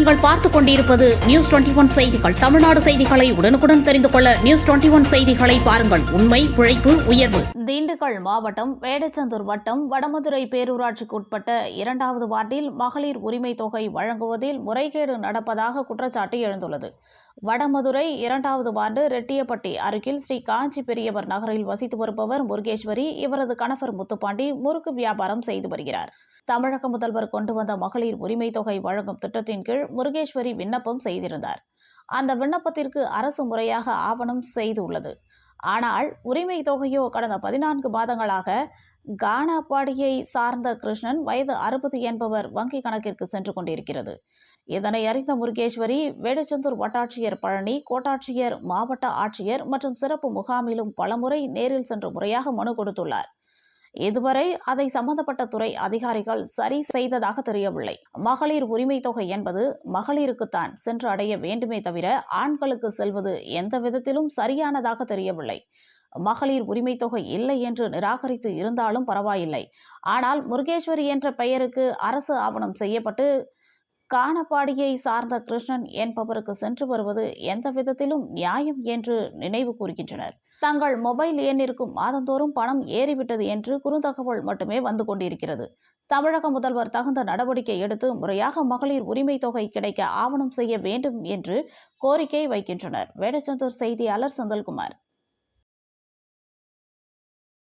நீங்கள் பார்த்துக் கொண்டிருப்பது நியூஸ் 21 செய்திகள். தமிழ்நாடு செய்திகளை உடனுக்குடன் தெரிந்து கொள்ள நியூஸ் 21 செய்திகளை பாருங்கள். உண்மை, உழைப்பு, உயர்வு. திண்டுக்கல் மாவட்டம் வேடச்சந்தூர் வட்டம் வடமதுரை பேரூராட்சிக்கு உட்பட்ட 2வது வார்டில் மகளிர் உரிமை தொகை வழங்குவதில் முறைகேடு நடப்பதாக குற்றச்சாட்டு எழுந்துள்ளது. வடமதுரை 2வது வார்டு ரெட்டியப்பட்டி அருகில் ஸ்ரீ காஞ்சி பெரியவர் நகரில் வசித்து வருபவர் முருகேஸ்வரி. இவரது கணவர் முத்துப்பாண்டி முறுக்கு வியாபாரம் செய்து வருகிறார். தமிழக முதல்வர் கொண்டு வந்த மகளிர் உரிமை தொகை வழங்கும் திட்டத்தின் கீழ் முருகேஸ்வரி விண்ணப்பம் செய்திருந்தார். அந்த விண்ணப்பத்திற்கு அரசு முறையாக ஆவணம் செய்துள்ளது. ஆனால் உரிமை தொகையோ கடந்த 14 மாதங்களாக கானாபாடியை சார்ந்த கிருஷ்ணன் வயது 60 என்பவர் வங்கி கணக்கிற்கு சென்று கொண்டிருக்கிறது. இதனை அறிந்த முருகேஸ்வரி வேடச்சந்தூர் வட்டாட்சியர் பழனி, கோட்டாட்சியர், மாவட்ட ஆட்சியர் மற்றும் சிறப்பு முகாமிலும் பலமுறை நேரில் சென்று முறையாக மனு கொடுத்துள்ளார். இதுவரை அதை சம்பந்தப்பட்ட துறை அதிகாரிகள் சரி செய்ததாக தெரியவில்லை. மகளிர் உரிமை தொகை என்பது மகளிருக்குத்தான் சென்று அடைய வேண்டுமே தவிர ஆண்களுக்கு செல்வது எந்த விதத்திலும் சரியானதாக தெரியவில்லை. மகளிர் உரிமை தொகை இல்லை என்று நிராகரித்து இருந்தாலும் பரவாயில்லை. ஆனால் முருகேஸ்வரி என்ற பெயருக்கு அரசு ஆவணம் செய்யப்பட்டு கானப்பாடியை சார்ந்த கிருஷ்ணன் என்பவருக்கு சென்று வருவது எந்த விதத்திலும் நியாயம் என்று நினைவு கூறுகின்றனர். தங்கள் மொபைல் எண்ணிற்கு மாதந்தோறும் பணம் ஏறிவிட்டது என்று குறுந்தகவல் மட்டுமே வந்து கொண்டிருக்கிறது. தமிழக முதல்வர் தகுந்த நடவடிக்கை எடுத்து முறையாக மகளிர் உரிமை தொகை கிடைக்க ஆவணம் செய்ய வேண்டும் என்று கோரிக்கை வைக்கின்றனர். வேடச்சந்தூர் செய்தியாளர் செந்தில்குமார்.